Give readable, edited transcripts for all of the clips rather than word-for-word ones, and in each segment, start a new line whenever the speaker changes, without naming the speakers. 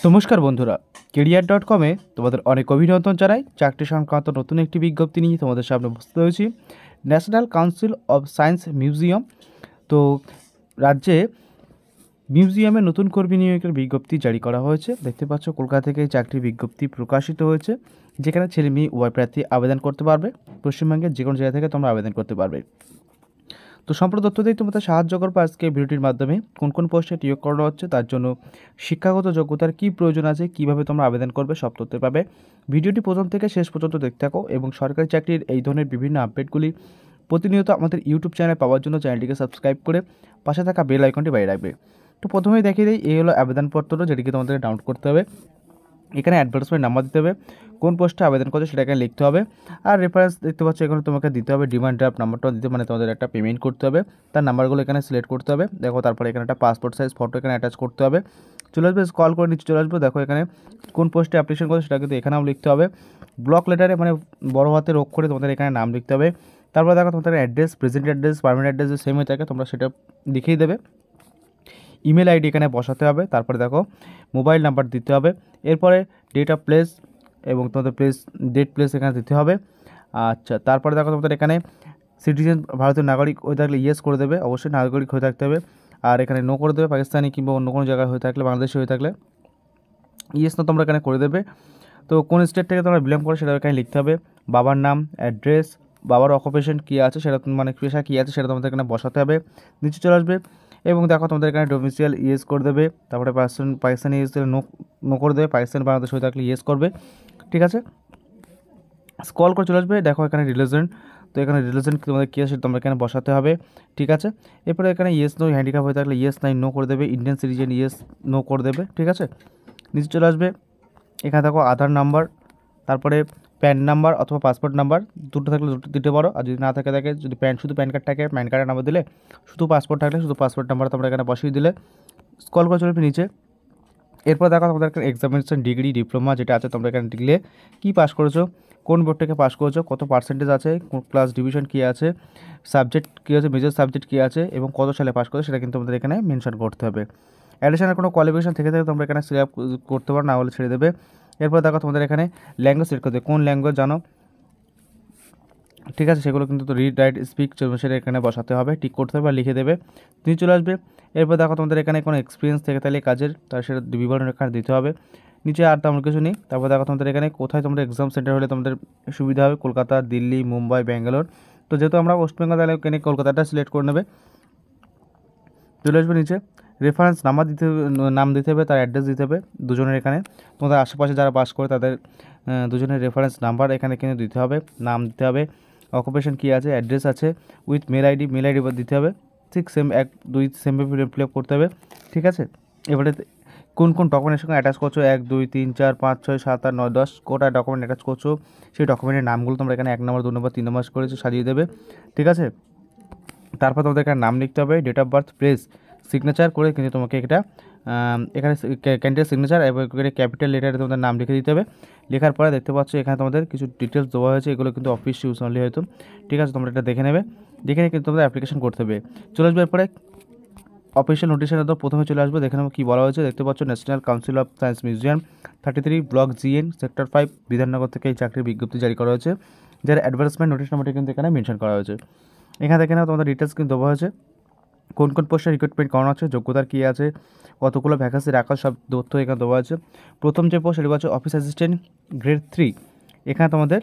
নমস্কার বন্ধুরা, career.com-এ তোমাদের অনেক অভিনন্দন জানাই। চাকরি সংক্রান্ত নতুন একটি বিজ্ঞপ্তি নিয়ে তোমাদের সামনে উপস্থিত হয়েছি। National council of science museum, তো রাজ্যে মিউজিয়ামে নতুন কর্মী নিয়োগের বিজ্ঞপ্তি জারি করা হয়েছে। দেখতে পাচ্ছ কলকাতা থেকে চাকরির বিজ্ঞপ্তি প্রকাশিত হয়েছে, যেখানে ছেলে মেয়ে উভয় প্রার্থী আবেদন করতে পারবে। পশ্চিমবঙ্গের যে কোনো জায়গা থেকে তোমরা আবেদন করতে পারবে। তো সম্পূর্ণ তথ্য দিয়ে তোমাদের সাহায্য করবো আজকে ভিডিওটির মাধ্যমে। কোন কোন পোস্টে নিয়োগ করানো হচ্ছে, তার জন্য শিক্ষাগত যোগ্যতার কী প্রয়োজন আছে, কীভাবে তোমরা আবেদন করবে, সব তথ্য পাবে। ভিডিওটি প্রথম থেকে শেষ পর্যন্ত দেখতে থাকো এবং সরকারি চাকরির এই ধরনের বিভিন্ন আপডেটগুলি প্রতিনিয়ত আমাদের ইউটিউব চ্যানেলে পাওয়ার জন্য চ্যানেলটিকে সাবস্ক্রাইব করে পাশে থাকা বেল আইকনটি বাজিয়ে রাখবে। তো প্রথমেই দেখিয়ে দিই, এই হলো আবেদনপত্র, যেটিকে তোমাদের ডাউনলোড করতে হবে। এখানে অ্যাডভার্টাইজমেন্ট নাম্বার দিতে হবে, কোন পোস্টে আবেদন করছে সেটা এখানে লিখতে হবে। আর রেফারেন্স দেখতে পাচ্ছ এখানে তোমাকে দিতে হবে, ডিমান্ড ড্রাফট নাম্বারটা দিতে, মানে তোমাদের একটা পেমেন্ট করতে হবে, তার নাম্বারগুলো এখানে সিলেক্ট করতে হবে। দেখো তারপরে এখানে একটা পাসপোর্ট সাইজ ফটো এখানে অ্যাটাচ করতে হবে। চলে আসবে, স্ক্রল করে নিচে চলে আসবে। দেখো এখানে কোন পোস্টে অ্যাপ্লিকেশন করছে সেটা কিন্তু এখানেও লিখতে হবে। ব্লক লেটারে মানে বড় হাতের অক্ষরে তোমাদের এখানে নাম লিখতে হবে। তারপরে দেখো তোমাদের address, present address, permanent address যে সেম হয়ে থাকে তোমরা সেটা লিখেই দেবে। ইমেল আইডি এখানে বসাতে হবে। তারপরে দেখো মোবাইল নাম্বার দিতে হবে। এরপরে ডেট অফ প্লেস এবং তোমাদের প্লেস এখানে দিতে হবে। আচ্ছা, তারপরে দেখো তোমাদের এখানে সিটিজেন ভারতীয় নাগরিক হয়ে থাকলে ইয়েস করে দেবে, অবশ্যই নাগরিক হয়ে থাকতে হবে। আর এখানে নো করে দেবে, পাকিস্তানি কিংবা অন্য কোনো জায়গায় হয়ে থাকলে, বাংলাদেশি হয়ে থাকলে ইয়েস নো তোমরা এখানে করে দেবে। তো কোন স্টেট থেকে তোমরা বিলং করো সেটা এখানে লিখতে হবে। বাবার নাম, অ্যাড্রেস, বাবার অকুপেশন কী আছে সেটা মানে পেশা কী আছে সেটা তোমাদের এখানে বসাতে হবে। নিচে চলে আসবে এবং দেখো তোমাদের এখানে ডোমিসাইল ইয়েস করে দেবে। তারপরে পাকিস্তানি ইয়েস দিলে নো করে দেবে, পাকিস্তান বাংলাদেশ হয়ে থাকলে ইয়েস করবে। ঠিক আছে, স্ক্রল করে চলে আসবে। দেখো এখানে রিলিজন, তো এখানে রিলিজন তোমাদের কী আছে তোমরা এখানে বসাতে হবে। ঠিক আছে, এরপরে এখানে ইয়েস নো, হ্যান্ডিক্যাপ হয়ে থাকলে ইয়েস নাই নো করে দেবে, ইন্ডিয়ান সিটিজেন ইয়েস নো করে দেবে। ঠিক আছে, নিচে চলে আসবে। এখানে দেখো আধার নাম্বার, তারপরে প্যান নাম্বার অথবা পাসপোর্ট নাম্বার, দুটো থাকলে দুটো দিতে পারো। আর যদি না থাকে যদি শুধু প্যান কার্ড থাকে প্যান কার্ডের নাম্বার দিলে, শুধু পাসপোর্ট থাকলে শুধু পাসপোর্ট নাম্বার তোমরা এখানে বসিয়ে দিলে। স্ক্রল করে চলবে নিচে। এরপর দেখো তোমাদের এখানে এক্সামিনেশন ডিগ্রি, ডিপ্লোমা যেটা আছে তোমরা এখানে লিখলে কী পাস করেছো, কোন বোর্ড থেকে পাস করেছো, কত পার্সেন্টেজ আছে, কোন ক্লাস ডিভিশন কী আছে, সাবজেক্ট কী আছে, মেজর সাবজেক্ট কী আছে এবং কত সালে পাস করেছো সেটা কিন্তু তোমাদের এখানে মেনশন করতে হবে। অ্যাডিশনাল কোনো কোয়ালিফিকেশন থেকে তোমরা এখানে সিলেক্ট করতে পারো, না হলে ছেড়ে দেবে। এরপর দেখো তোমাদের এখানে ল্যাঙ্গুয়েজ সিলেক্ট করতে হবে, কোন ল্যাঙ্গুয়েজ জানো। ঠিক আছে, সেগুলো কিন্তু তো রিড রাইট স্পিক সেটা এখানে বসাতে হবে, টিক করতে হবে আর লিখে দেবে। তুমি চলে আসবে। এরপর দেখো তোমাদের এখানে কোনো এক্সপিরিয়েন্স থেকে তাহলে কাজের, তার সেটা বিবরণ এখানে দিতে হবে। নিচে আর তেমন কিছু নেই। তারপর দেখো তোমাদের এখানে কোথায় তোমাদের এক্সাম সেন্টার হলে তোমাদের সুবিধা হবে, কলকাতা, দিল্লি, মুম্বাই, ব্যাঙ্গালোর। তো যেহেতু আমরা ওয়েস্ট বেঙ্গল, তাহলে এখানে কলকাতাটা সিলেক্ট করে নেবে। চলে আসবে নিচে। রেফারেন্স নাম দিতে হবে, তার অ্যাড্রেস দিতে হবে দুজনের। এখানে তোমাদের আশেপাশে যারা পাস করে তাদের দুজনের রেফারেন্স নাম্বার এখানে কিন্তু দিতে হবে, নাম দিতে হবে, অকুপেশন কী আছে, অ্যাড্রেস আছে উইথ মেল আইডি দিতে হবে। ঠিক সেম 1 2 সেমভাবে ফিল আপ করতে হবে। ঠিক আছে, এবারে কোন কোন ডকুমেন্টের সঙ্গে অ্যাটাচ করছো, 1 2 3 4 5 6 7 8 9 10 কোটা ডকুমেন্ট অ্যাটাচ করছো, সেই ডকুমেন্টের নামগুলো তোমরা এখানে 1 নম্বর 2 নম্বর 3 নম্বর করে সাজিয়ে দেবে। ঠিক আছে, তারপর তোমাদের এখানে নাম লিখতে হবে, date of birth, place, signature করে কিন্তু তোমাকে এটা এখানে ক্যান্ডিডেট সিগনেচার এবং ক্যাপিটাল লেটারে তোমাদের নাম লিখে দিতে হবে। লেখার পরে দেখতে পাচ্ছ এখানে তোমাদের কিছু ডিটেলস দেওয়া হয়েছে, এগুলো কিন্তু অফিস ইউজ অনলি হয়তো। ঠিক আছে, তোমরা এটা দেখে নেবে, দেখে নিয়ে কিন্তু তোমাদের অ্যাপ্লিকেশন করতে হবে। চলে আসবে এরপরে অফিসিয়াল নোটিশন, তো প্রথমে চলে আসবে, দেখে নেবো কী বলা হয়েছে। দেখতে পাচ্ছ national council of science museum 33 block GN sector 5 Bidhannagar থেকে এই চাকরির বিজ্ঞপ্তি জারি করা হয়েছে, যার অ্যাডভার্টাইজমেন্ট নোটিশ নাম্বারটি কিন্তু এখানে মেনশন করা হয়েছে। এখানে দেখে নাও তোমাদের ডিটেলস কিন্তু দেওয়া হয়েছে, কোন কোন পোস্টে রিক্রুটমেন্ট করানো আছে, যোগ্যতার কী আছে, কতগুলো ভ্যাকান্সি রাখা, সব তথ্য এখানে দেওয়া আছে। প্রথম যে পোস্ট সেটা হচ্ছে অফিস অ্যাসিস্ট্যান্ট গ্রেড 3। এখানে তোমাদের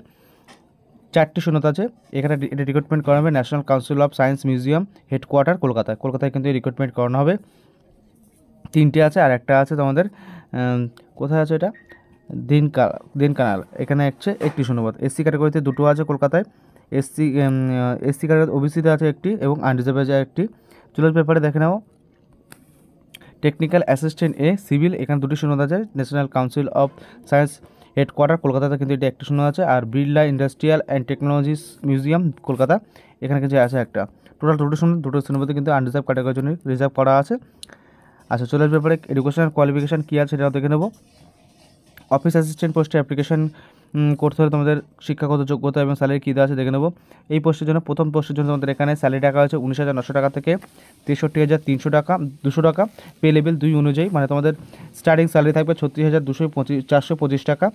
4টি শূন্যতা আছে। এখানে এটা রিক্রুটমেন্ট করা হবে national council of science museum headquarter কলকাতায় কিন্তু এই রিক্রুটমেন্ট করানো হবে। 3টে আছে, আর একটা আছে তোমাদের কোথায় আছে এটা, দিনকানাল, এখানে হচ্ছে 1টি শূন্যপদ। SC ক্যাটাগরিতে 2টো আছে কলকাতায়, SC ক্যাটাগরি ওবিসিতে আছে 1টি এবং আনরিজার্ভে আছে 1টি। চলো পেপারে দেখে নাও, টেকনিক্যাল অ্যাসিস্ট্যান্ট সিভিল, এখানে 2টি শূন্যতা আছে। National council of science headquarter কলকাতাতে কিন্তু এটা 1টি শূন্য আছে। আর Birla industrial and technologies museum Kolkata, এখানে কিন্তু আছে একটা। টোটাল 2টো শূন্য, 2টো শূন্যপদে কিন্তু আনরিজার্ভ ক্যাটাগরির জন্য রিজার্ভ করা আছে। আচ্ছা, চলে আসবে পরে এডুকেশনাল কোয়ালিফিকেশান কী আছে সেটাও দেখে নেব। অফিস অ্যাসিস্ট্যান্ট পোস্টে অ্যাপ্লিকেশন করতে হলে তোমাদের শিক্ষাগত যোগ্যতা এবং স্যালারি কী দেওয়া আছে দেখে নেবো। এই পোস্টের জন্য প্রথম পোস্টের জন্য তোমাদের এখানে স্যালারি টাকা হচ্ছে 19,900 টাকা থেকে 63,300 টাকা 200 টাকা পে লেভেল 2 অনুযায়ী, মানে তোমাদের স্টার্টিং স্যালারি থাকবে 36,425 টাকা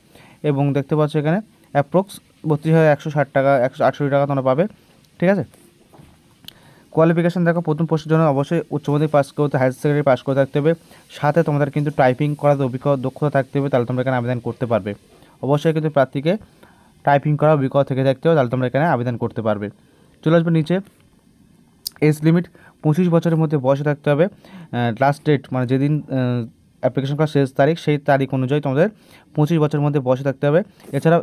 এবং দেখতে পাচ্ছ এখানে অ্যাপ্রক্স 32,160 টাকা 168 টাকা তোমরা পাবে। ঠিক আছে, কোয়ালিফিকেশান দেখো, প্রথম পোস্টের জন্য অবশ্যই উচ্চ মাধ্যমিক পাস করতে, হায়ার সেকেন্ডারি পাস করে থাকতে হবে, সাথে তোমাদের কিন্তু টাইপিং করার দক্ষতা থাকতে হবে, তাহলে তোমরা এখানে আবেদন করতে পারবে। অবশ্যই কিন্তু প্রার্থীকে টাইপিং করার অভিজ্ঞতা থেকে থাকতে হবে, তাহলে তোমরা এখানে আবেদন করতে পারবে। চলে আসবে নিচে, এজ লিমিট 25 বছরের মধ্যে বয়সে থাকতে হবে। লাস্ট ডেট মানে যেদিন অ্যাপ্লিকেশন করার শেষ তারিখ, সেই তারিখ অনুযায়ী তোমাদের 25 বছরের মধ্যে বয়সে থাকতে হবে। এছাড়াও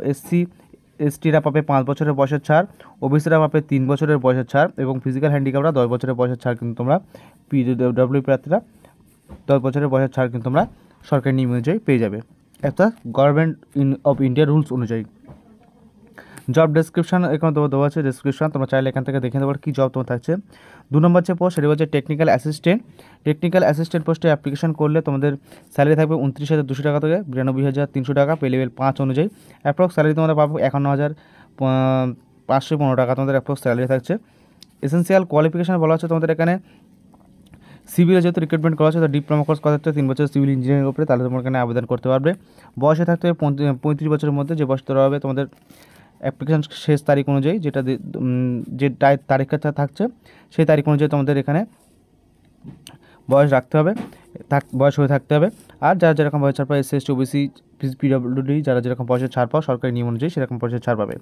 এসটিরা পাবে 5 বছরের বয়সের ছাড়, ওবিসিরা পাবে 3 বছরের বয়সের ছাড় এবং ফিজিক্যাল হ্যান্ডিক্যাপরা 10 বছরের বয়সের ছাড় কিন্তু তোমরা, পিডব্লিউ প্রার্থীরা 10 বছরের বয়সের ছাড় কিন্তু তোমরা সরকারি নিয়ম অনুযায়ী পেয়ে যাবে, একটা গভর্নমেন্ট অফ ইন্ডিয়া রুলস অনুযায়ী। জব ডেসক্রিপশন এখানে দেওয়া আছে, ডেসক্রিপশন তোমরা চাইলে এখান থেকে দেখে নেবো কী জব তোমার থাকছে। 2 নম্বর যে পোস্ট সেটা হচ্ছে টেকনিক্যাল অ্যাসিস্ট্যান্ট। টেকনিক্যাল অ্যাসিস্ট্যান্ট পোস্টে অ্যাপ্লিকেশন করলে তোমাদের স্যালারি থাকবে 29,200 টাকা থেকে 92,300 টাকা পে লেভেল 5 অনুযায়ী। অ্যাপ্রক্স স্যালারি তোমরা পাবো 51,515 টাকা তোমাদের অ্যাপ্রক্স স্যালারি থাকছে। এসেন্সিয়াল কোয়ালিফিকেশন বলা হচ্ছে তোমাদের এখানে সিভিলে যেহেতু রিক্রুটমেন্ট করা হচ্ছে, তো ডিপ্লোমা কোর্স করা হচ্ছে 3 বছর সিভিল ইঞ্জিনিয়ারিং উপরে, তাহলে তোমরা এখানে আবেদন করতে পারবে। বয়সে থাকতে হবে 35 বছরের মধ্যে, যে বয়স ধরা হবে তোমাদের অ্যাপ্লিকেশন শেষ তারিখ অনুযায়ী, যেটা যে তারিখটা থাকছে সেই তারিখ অনুযায়ী তোমাদের এখানে বয়স রাখতে হবে, বয়স হয়ে থাকতে হবে। আর যারা যেরকম বয়স ছাড় পায়, এসসি এসটি ওবিসি পিডব্লিউডি যারা যেরকম বয়সের ছাড় পাও সরকারি নিয়ম অনুযায়ী সেরকম বয়সের ছাড় পাবে।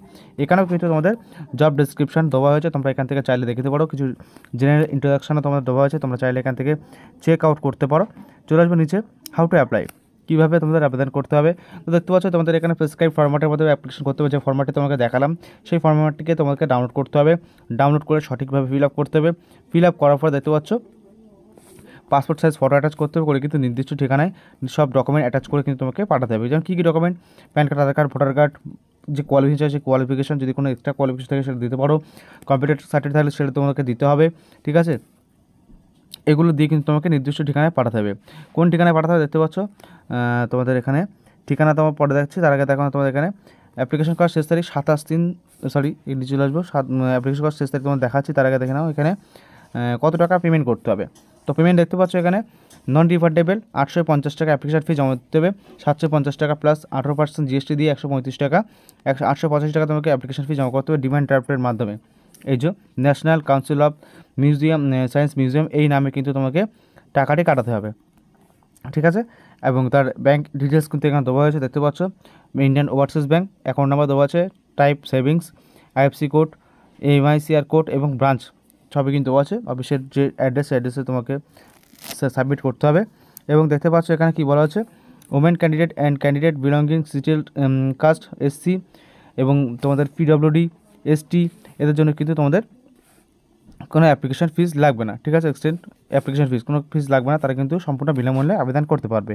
এখানেও কিন্তু তোমাদের জব ডেসক্রিপশন দেওয়া হয়েছে, তোমরা এখান থেকে চাইলে দেখতে পারো, কিছু জেনারেল ইন্ট্রোডাকশনও তোমাদের দেওয়া হয়েছে, তোমরা চাইলে এখান থেকে চেক আউট করতে পারো। চলে আসবে নিচে, হাউ টু অ্যাপ্লাই, কীভাবে তোমাদের আবেদন করতে হবে। তো দেখতে পাচ্ছ তোমাদের এখানে প্রেসক্রাইব ফরম্যাটের মধ্যে অ্যাপ্লিকেশন করতে হবে, যে ফরম্যাটে তোমাকে দেখালাম সেই ফরম্যাটটিকে তোমাকে ডাউনলোড করতে হবে। ডাউনলোড করে সঠিকভাবে ফিল আপ করতে হবে। ফিল আপ করার পর দেখতে পাচ্ছ পাসপোর্ট সাইজ ফটো অ্যাটাচ করতে হবে, করে কিন্তু নির্দিষ্ট ঠিকানায় সব ডকুমেন্ট অ্যাটাচ করে কিন্তু তোমাকে পাঠাতে হবে। যেমন কী কী ডকুমেন্ট, প্যান কার্ড, আধার কার্ড, ভোটার কার্ড, যে কোয়ালিফিকেশন সেই কোয়ালিফিকেশন, যদি কোনো এক্সট্রা কোয়ালিফিকেশন থাকে সেটা দিতে পারো, কম্পিউটার সার্টিফিকেট থাকলে সেটা তোমাকে দিতে হবে। ঠিক আছে, এগুলো দিয়ে কিন্তু তোমাকে নির্দিষ্ট ঠিকানায় পাঠাতে হবে। কোন ঠিকানায় পাঠাতে হবে দেখতে পাচ্ছ, তোমাদের এখানে ঠিকানা তোমার পরে দেখছি, তার আগে দেখো তোমাদের এখানে অ্যাপ্লিকেশন করার শেষ তারিখ 27 নিচে চলে আসবো, অ্যাপ্লিকেশন করার শেষ তারিখ তোমার দেখাচ্ছি, তার আগে দেখে নাও এখানে কত টাকা পেমেন্ট করতে হবে। তো পেমেন্ট দেখতে পাচ্ছ এখানে নন রিফান্ডেবল 850 টাকা অ্যাপ্লিকেশন ফি জমা দিতে হবে, 750 টাকা প্লাস 18% জিএসটি দিয়ে 135 টাকা, 885 টাকা তোমাকে অ্যাপ্লিকেশন ফি জমা করতে হবে ডিমান্ড ড্রাফটের মাধ্যমে। এই যে national council of science museum এই নামে কিন্তু তোমাকে টাকাটি কাটাতে হবে। ঠিক আছে, এবং তার ব্যাঙ্ক ডিটেলস কিন্তু এখানে দেওয়া হয়েছে, দেখতে পাচ্ছ Indian overseas bank, account number দেওয়া আছে, type savings, IFC code, MICR code এবং ব্রাঞ্চ সবই কিন্তু আছে। অফিসের যে অ্যাড্রেসে তোমাকে সাবমিট করতে হবে। এবং দেখতে পাচ্ছ এখানে কি বলা হচ্ছে, women candidate and candidate belonging scheduled caste SC এবং তোমাদের পিডব্লিউডি এসটি এদের জন্য কিন্তু তোমাদের কোনো অ্যাপ্লিকেশন ফিস লাগবে না। ঠিক আছে, এক্সটেন্ড অ্যাপ্লিকেশন ফিস কোনো ফিস লাগবে না, তারা কিন্তু সম্পূর্ণ বিনামূল্যে আবেদন করতে পারবে।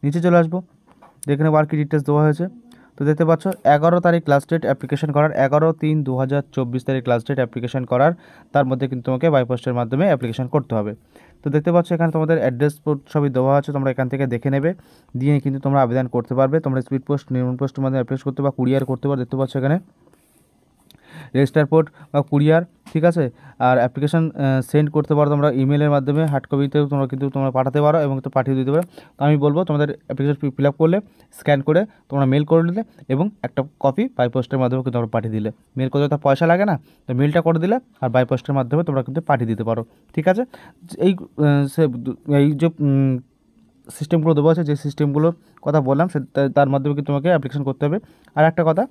নিচে চলে আসবো, যেখানে আর কি ডিটেলস দেওয়া হয়েছে। তো দেখতে পাচ্ছ 11 তারিখ লাস্ট ডেট অ্যাপ্লিকেশন করার, 11/3/2024 তারিখ লাস্ট ডেট অ্যাপ্লিকেশন করার, তার মধ্যে কিন্তু তোমাকে বাই পোস্টের মাধ্যমে অ্যাপ্লিকেশন করতে হবে। তো দেখতে পাচ্ছ এখানে তোমাদের অ্যাড্রেস সবই দেওয়া আছে, তোমরা এখান থেকে দেখে নেবে, দিয়ে কিন্তু তোমরা আবেদন করতে পারবে। তোমরা স্পিড পোস্ট, নিউন পোস্টের মাধ্যমে অ্যাপ্লাই করতে বা কুরিয়ার করতে পারো, দেখতে পাচ্ছ এখানে রেজিস্টার পোর্ট বা কুরিয়ার। ঠিক আছে, আর অ্যাপ্লিকেশন সেন্ড করতে পারো তোমরা ইমেলের মাধ্যমে, হার্ড কপিতেও তোমরা পাঠাতে পারো এবং তো পাঠিয়ে দিতে পারো। তো আমি বলবো তোমাদের অ্যাপ্লিকেশন ফিল আপ করলে স্ক্যান করে তোমরা মেল করে দিলে এবং একটা কপি বাই পোস্টের মাধ্যমে কিন্তু তোমরা পাঠিয়ে দিলে, মেল করতে তো পয়সা লাগে না, তো মেলটা করে দিলে আর বাই পোস্টের মাধ্যমে তোমরা কিন্তু পাঠিয়ে দিতে পারো। ঠিক আছে, এই যে সিস্টেমগুলো দেওয়া আছে, যে সিস্টেমগুলোর কথা বললাম তার মাধ্যমে কিন্তু তোমাকে অ্যাপ্লিকেশন করতে হবে। আর একটা কথা,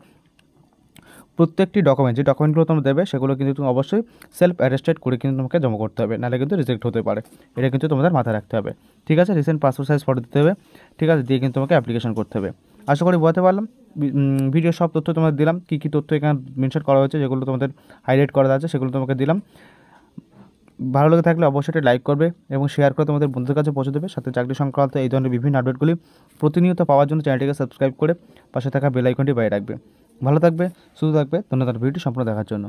প্রত্যেকটি ডকুমেন্ট যে ডকুমেন্টগুলো তোমরা দেবে সেগুলো কিন্তু তুমি অবশ্যই সেলফ অ্যাটেস্টেড করে কিন্তু তোমাকে জমা করতে হবে, নাহলে কিন্তু রিজেক্ট হতে পারে, এটা কিন্তু তোমাদের মাথায় রাখতে হবে। ঠিক আছে, রিসেন্ট পাসপোর্ট সাইজ ফটো দিতে হবে। ঠিক আছে, দিয়ে কিন্তু তোমাকে অ্যাপ্লিকেশন করতে হবে। আশা করি বলতে পারলাম, ভিডিও সব তথ্য তোমাদের দিলাম, কী কী তথ্য এখানে মেনশন করা হয়েছে, যেগুলো তোমাদের হাইলাইট করা আছে সেগুলো তোমাকে দিলাম। ভালো লেগে থাকলে অবশ্যই এটা লাইক করবে এবং শেয়ার করে তোমাদের বন্ধুদের কাছে পৌঁছে দেবে। সাথে চাকরি সংক্রান্ত এই ধরনের বিভিন্ন আপডেটগুলি প্রতিনিয়ত পাওয়ার জন্য চ্যানেলটিকে সাবস্ক্রাইব করে পাশে থাকা বেল আইকনটি বাইরে রাখবে। ভালো থাকবে, সুস্থ থাকবে, ধন্যবাদ ভিডিওটি সম্পূর্ণ দেখার জন্য।